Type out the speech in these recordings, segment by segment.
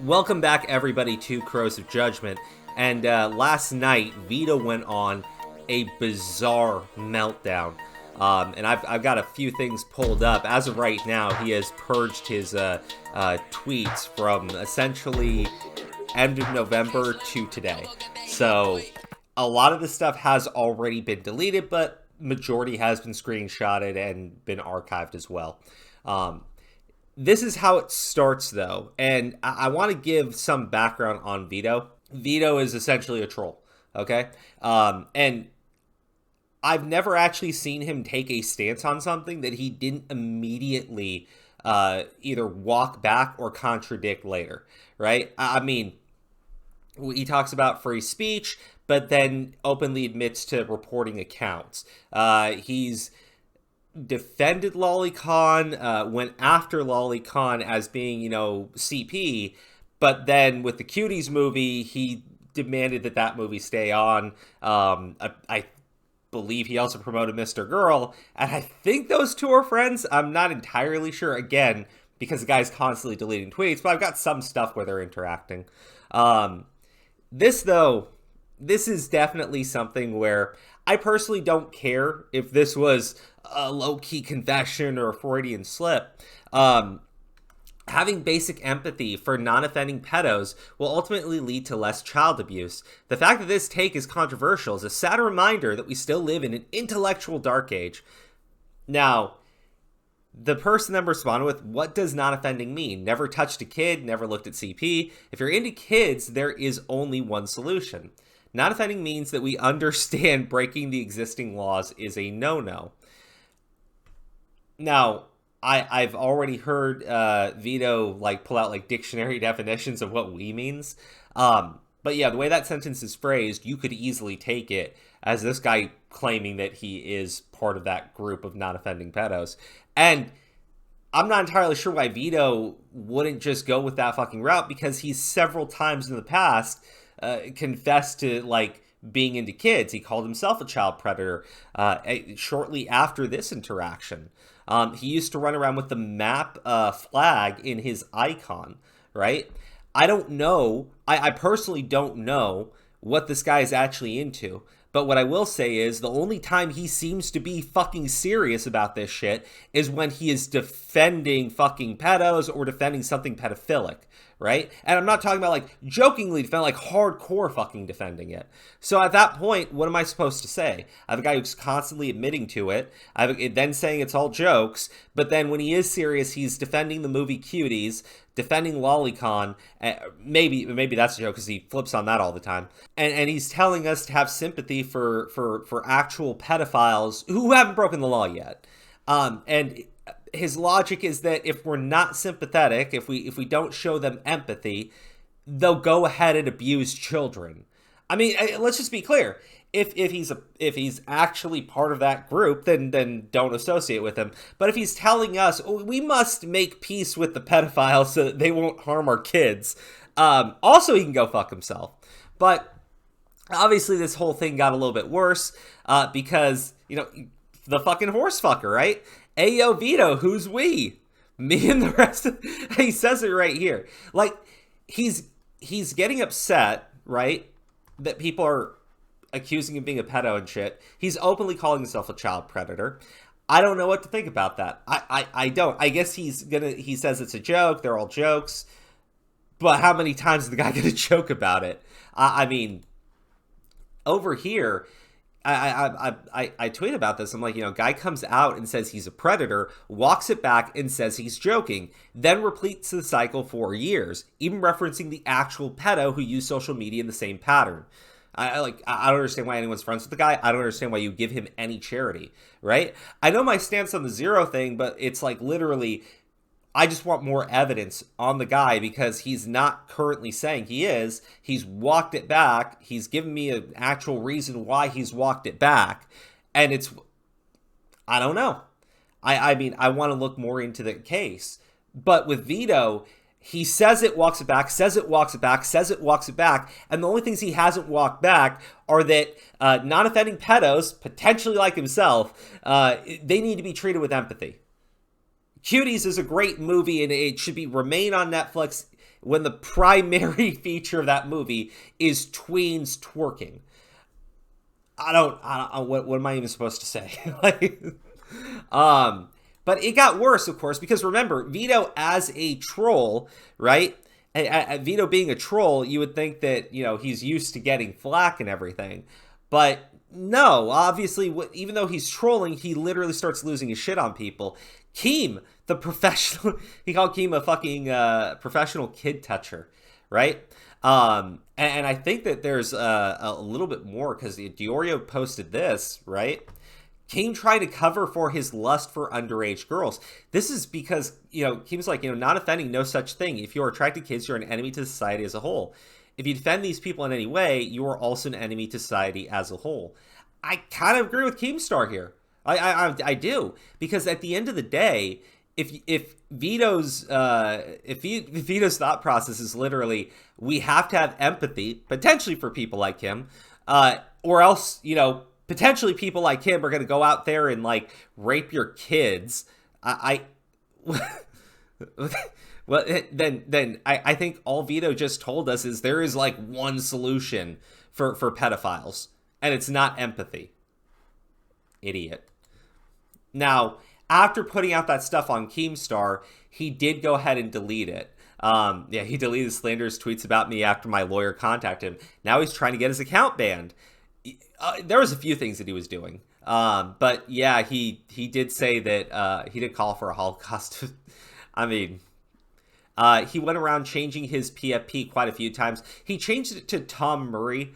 Welcome back, everybody, to Crows of Judgment. And last night, Vito went on a bizarre meltdown. And I've got a few things pulled up. As of right now, he has purged his tweets from essentially end of November to today. So a lot of this stuff has already been deleted, but majority has been screenshotted and been archived as well. This is how it starts, though, and I want to give some background on Vito. Vito is essentially a troll, okay? And I've never actually seen him take a stance on something that he didn't immediately either walk back or contradict later, right? I mean, he talks about free speech, but then openly admits to reporting accounts. He's defended Lolicon, went after Lolicon as being, CP, but then with the Cuties movie, he demanded that movie stay on. I believe he also promoted Mr. Girl, and I think those two are friends. I'm not entirely sure, again, because the guy's constantly deleting tweets, but I've got some stuff where they're interacting. This is definitely something where I personally don't care if this was a low-key confession or a Freudian slip. Having basic empathy for non-offending pedos will ultimately lead to less child abuse. The fact that this take is controversial is a sad reminder that we still live in an intellectual dark age. Now, the person then responded with, what does non-offending mean? Never touched a kid, never looked at CP. If you're into kids, there is only one solution. Non-offending means that we understand breaking the existing laws is a no-no. Now, I've already heard Vito pull out dictionary definitions of what "we" means. But yeah, the way that sentence is phrased, you could easily take it as this guy claiming that he is part of that group of non-offending pedos. And I'm not entirely sure why Vito wouldn't just go with that fucking route, because he's several times in the past confessed to being into kids. He called himself a child predator shortly after this interaction. He used to run around with the map flag in his icon, right? I don't know. I personally don't know what this guy is actually into. But what I will say is the only time he seems to be fucking serious about this shit is when he is defending fucking pedos or defending something pedophilic, right? And I'm not talking about jokingly defending, hardcore fucking defending it. So at that point, what am I supposed to say? I have a guy who's constantly admitting to it. I have then saying it's all jokes. But then when he is serious, he's defending the movie Cuties, defending Lolicon. Maybe that's a joke because he flips on that all the time. And he's telling us to have sympathy for actual pedophiles who haven't broken the law yet. And his logic is that if we're not sympathetic, if we don't show them empathy, they'll go ahead and abuse children. I mean, let's just be clear. If he's actually part of that group, then don't associate with him. But if he's telling us we must make peace with the pedophiles so that they won't harm our kids, also he can go fuck himself. But obviously this whole thing got a little bit worse because the fucking horse fucker, right? Ayo Vito, who's we? Me and the rest of... He says it right here. He's getting upset, right? That people are accusing him of being a pedo and shit. He's openly calling himself a child predator. I don't know what to think about that. I don't. I guess he says it's a joke. They're all jokes. But how many times is the guy gonna joke about it? I mean, over here... I tweet about this. I'm like, guy comes out and says he's a predator, walks it back and says he's joking, then repeats the cycle for years, even referencing the actual pedo who used social media in the same pattern. I don't understand why anyone's friends with the guy. I don't understand why you give him any charity, right? I know my stance on the zero thing, but it's literally, I just want more evidence on the guy because he's not currently saying he is. He's walked it back. He's given me an actual reason why he's walked it back. And I don't know. I mean, I want to look more into the case. But with Vito, he says it, walks it back, says it, walks it back, says it, walks it back. And the only things he hasn't walked back are that non-offending pedos, potentially like himself, they need to be treated with empathy. Cuties is a great movie and it should remain on Netflix. when the primary feature of that movie is tweens twerking. I don't what am I even supposed to say? But it got worse, of course, because remember, Vito as a troll, right? Vito being a troll, you would think that, you know, he's used to getting flack and everything. But no, obviously, even though he's trolling, he literally starts losing his shit on people. Keem, the professional, he called Keem a fucking professional kid toucher, right? And I think that there's a little bit more, because Diorio posted this, right? Keem tried to cover for his lust for underage girls. This is because, you know, Keem's like, you know, not offending, no such thing. If you're attracted to kids, you're an enemy to society as a whole. If you defend these people in any way, you are also an enemy to society as a whole. I kind of agree with Keemstar here. I do, because at the end of the day, if Vito's Vito's thought process is literally, we have to have empathy potentially for people like him, or else, you know, potentially people like him are going to go out there and like rape your kids. Well, then I think all Vito just told us is there is like one solution for pedophiles, and it's not empathy. Idiot. Now, after putting out that stuff on Keemstar, he did go ahead and delete it. Yeah, he deleted slanderous tweets about me after my lawyer contacted him. Now he's trying to get his account banned. There was a few things that he was doing. But yeah, he did say that he did call for a Holocaust. I mean, he went around changing his PFP quite a few times. He changed it to Tom Murray,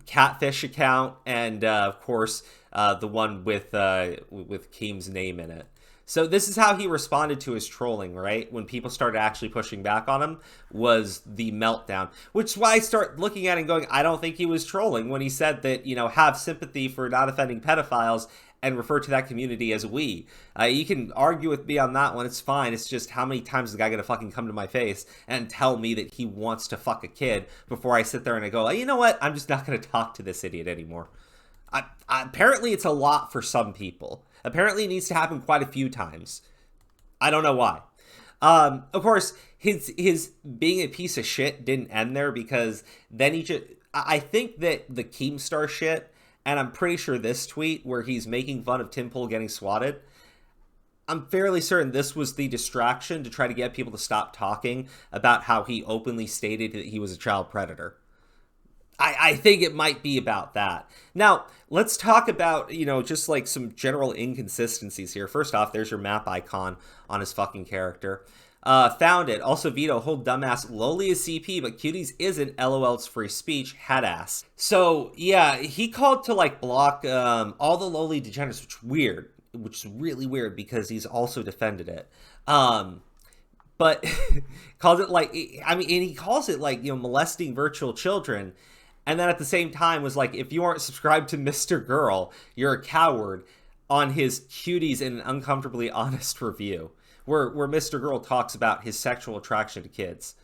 catfish account, and of course the one with Keem's name in it. So this is how he responded to his trolling, right? When people started actually pushing back on him, was the meltdown. Which is why I start looking at it and going, I don't think he was trolling when he said that, you know, have sympathy for not offending pedophiles and refer to that community as we. You can argue with me on that one, it's fine. It's just, how many times is the guy gonna fucking come to my face and tell me that he wants to fuck a kid before I sit there and I go, oh, you know what? I'm just not gonna talk to this idiot anymore. Apparently it's a lot for some people. Apparently it needs to happen quite a few times. I don't know why. Of course, his being a piece of shit didn't end there, because then he just... I think that the Keemstar shit, and I'm pretty sure this tweet where he's making fun of Tim Pool getting swatted, I'm fairly certain this was the distraction to try to get people to stop talking about how he openly stated that he was a child predator. I think it might be about that. Now, let's talk about, you know, just like some general inconsistencies here. First off, there's your map icon on his fucking character. Found it. Also, Vito, whole dumbass. Lowly is CP, but Cuties isn't. LOL, it's free speech. Head ass. So, yeah, he called to, like, block all the lowly degenerates, which is really weird, because he's also defended it. But called it, like, I mean, and he calls it, like, you know, molesting virtual children. And then at the same time was like, if you aren't subscribed to Mr. Girl, you're a coward, on his Cuties in an Uncomfortably Honest review, where Mr. Girl talks about his sexual attraction to kids.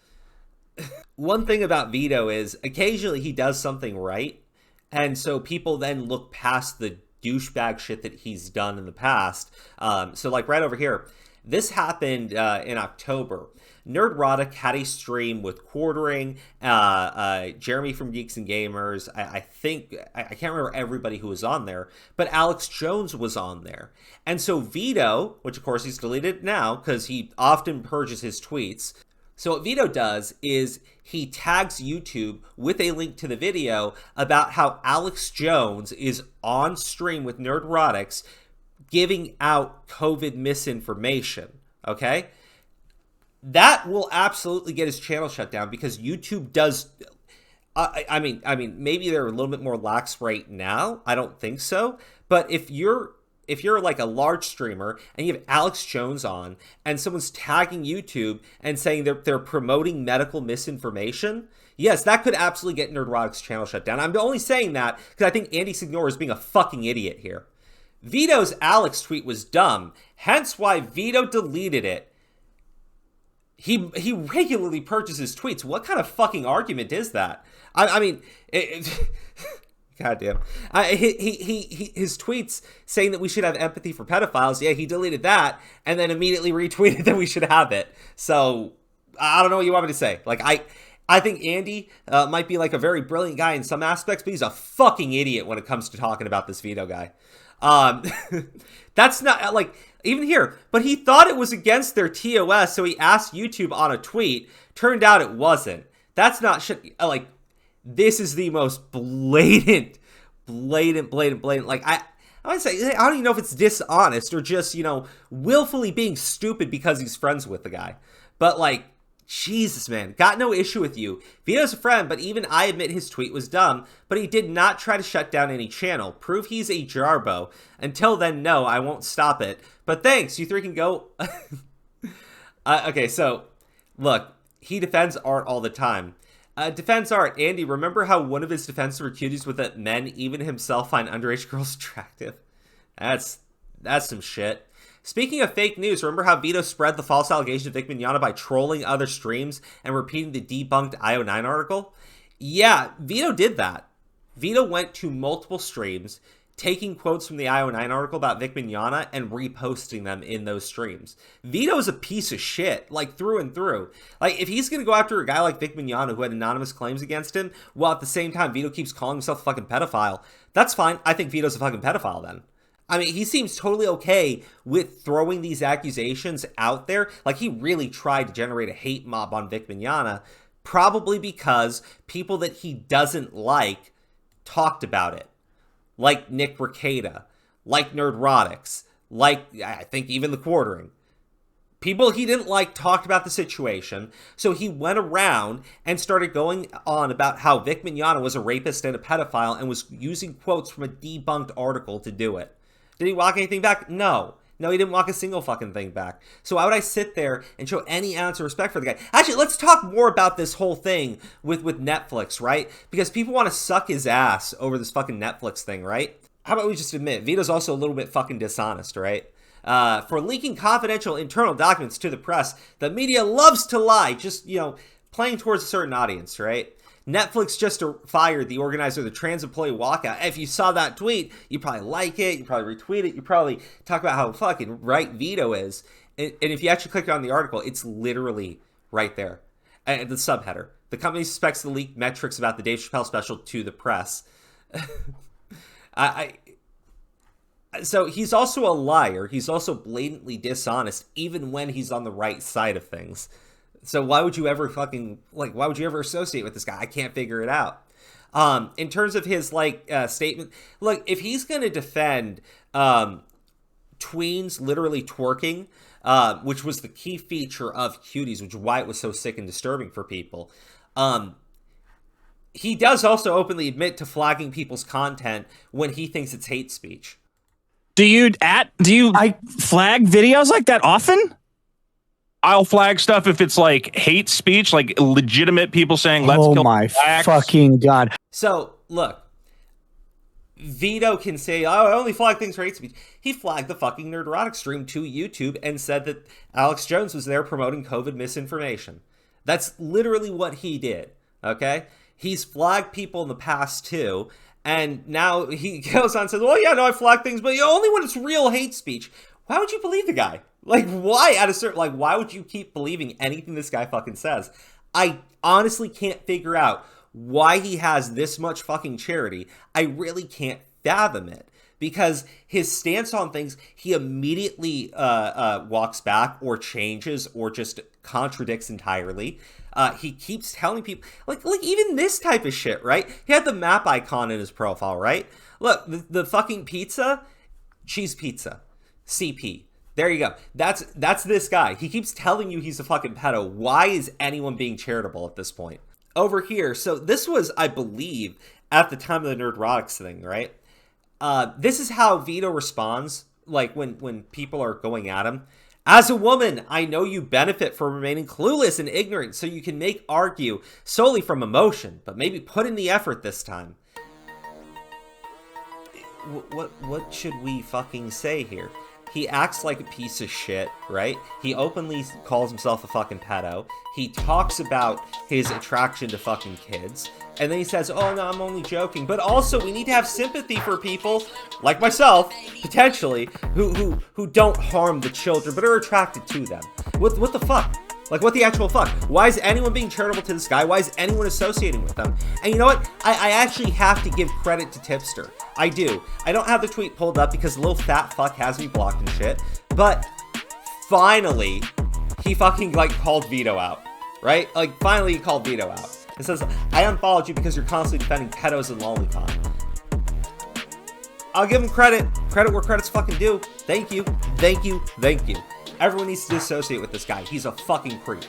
One thing about Vito is occasionally he does something right, and so people then look past the douchebag shit that he's done in the past. So like right over here, this happened in October. Nerdrotic had a stream with Quartering, Jeremy from Geeks and Gamers. I think, I can't remember everybody who was on there, but Alex Jones was on there. And so Vito, which of course he's deleted now because he often purges his tweets. So what Vito does is he tags YouTube with a link to the video about how Alex Jones is on stream with Nerdrotics giving out COVID misinformation, okay? That will absolutely get his channel shut down, because YouTube does... I mean, maybe they're a little bit more lax right now. I don't think so. But if you're like a large streamer and you have Alex Jones on and someone's tagging YouTube and saying they're promoting medical misinformation, yes, that could absolutely get Nerdrotic's channel shut down. I'm only saying that because I think Andy Signor is being a fucking idiot here. Vito's Alex tweet was dumb, hence why Vito deleted it. He regularly purchases tweets. What kind of fucking argument is that? I mean, goddamn. His tweets saying that we should have empathy for pedophiles. Yeah, he deleted that and then immediately retweeted that we should have it. So I don't know what you want me to say. Like, I think Andy might be like a very brilliant guy in some aspects, but he's a fucking idiot when it comes to talking about this Vito guy. That's not, like, even here, but he thought it was against their TOS, so he asked YouTube on a tweet. Turned out it wasn't. That's not shit. Like, this is the most blatant. Like, I would say, I don't even know if it's dishonest or just, you know, willfully being stupid because he's friends with the guy. But, like, Jesus, man, got no issue with you. Vito's a friend, but even I admit his tweet was dumb, but he did not try to shut down any channel. Prove he's a jarbo. Until then, no, I won't stop it. But thanks, you three can go. Okay, so, look, he defends art all the time. Defends art. Andy, remember how one of his defenses were cuties with that men, even himself, find underage girls attractive? That's some shit. Speaking of fake news, remember how Vito spread the false allegation of Vic Mignogna by trolling other streams and repeating the debunked IO9 article? Yeah, Vito did that. Vito went to multiple streams, taking quotes from the IO9 article about Vic Mignogna and reposting them in those streams. Vito's a piece of shit, like, through and through. Like, if he's gonna go after a guy like Vic Mignogna who had anonymous claims against him, while at the same time Vito keeps calling himself a fucking pedophile, that's fine. I think Vito's a fucking pedophile then. I mean, he seems totally okay with throwing these accusations out there. Like, he really tried to generate a hate mob on Vic Mignogna, probably because people that he doesn't like talked about it. Like Nick Rekieta, like Nerdrotics, like, I think, even The Quartering. People he didn't like talked about the situation, so he went around and started going on about how Vic Mignogna was a rapist and a pedophile and was using quotes from a debunked article to do it. Did he walk anything back? No. No, he didn't walk a single fucking thing back. So why would I sit there and show any ounce of respect for the guy? Actually, let's talk more about this whole thing with Netflix, right? Because people want to suck his ass over this fucking Netflix thing, right? How about we just admit, Vito's also a little bit fucking dishonest, right? For leaking confidential internal documents to the press, the media loves to lie, just, you know, playing towards a certain audience, right? Netflix just fired the organizer of the trans employee walkout. If you saw that tweet, you probably like it, you probably retweet it, you probably talk about how fucking right Vito is. And if you actually click on the article, it's literally right there. And the subheader. The company suspects the leaked metrics about the Dave Chappelle special to the press. So he's also a liar. He's also blatantly dishonest, even when he's on the right side of things. So why would you ever why would you ever associate with this guy? I can't figure it out. In terms of his, statement, look, if he's going to defend tweens literally twerking, which was the key feature of Cuties, which is why it was so sick and disturbing for people, he does also openly admit to flagging people's content when he thinks it's hate speech. Do you flag videos like that often? I'll flag stuff if it's like hate speech, like legitimate people saying, let's kill blacks. Oh my fucking God. So, look, Vito can say, oh, I only flag things for hate speech. He flagged the fucking Nerdrotic stream to YouTube and said that Alex Jones was there promoting COVID misinformation. That's literally what he did, okay? He's flagged people in the past, too, and now he goes on and says, well, yeah, no, I flag things, but only when it's real hate speech. Why would you believe the guy? Like, why why would you keep believing anything this guy fucking says? I honestly can't figure out why he has this much fucking charity. I really can't fathom it. Because his stance on things, he immediately walks back or changes or just contradicts entirely. He keeps telling people, like even this type of shit, right? He had the map icon in his profile, right? Look, the fucking pizza, cheese pizza, CP. There you go. That's this guy. He keeps telling you he's a fucking pedo. Why is anyone being charitable at this point? Over here, so this was, I believe, at the time of the Nerdrotics thing, right? This is how Vito responds, like when people are going at him. As a woman, I know you benefit from remaining clueless and ignorant, so you can argue solely from emotion, but maybe put in the effort this time. What should we fucking say here? He acts like a piece of shit, right? He openly calls himself a fucking pedo. He talks about his attraction to fucking kids. And then he says, oh, no, I'm only joking. But also, we need to have sympathy for people, like myself, potentially, who don't harm the children, but are attracted to them. What the fuck? Like, what the actual fuck? Why is anyone being charitable to this guy? Why is anyone associating with them? And you know what? I actually have to give credit to Tipster. I do. I don't have the tweet pulled up because the little fat fuck has me blocked and shit. But finally, he fucking, like, called Vito out. Right? Like, finally he called Vito out. It says, I unfollowed you because you're constantly defending Pedros and Lolicon. I'll give him credit. Credit where credit's fucking due. Thank you. Thank you. Thank you. Everyone needs to dissociate with this guy. He's a fucking creep.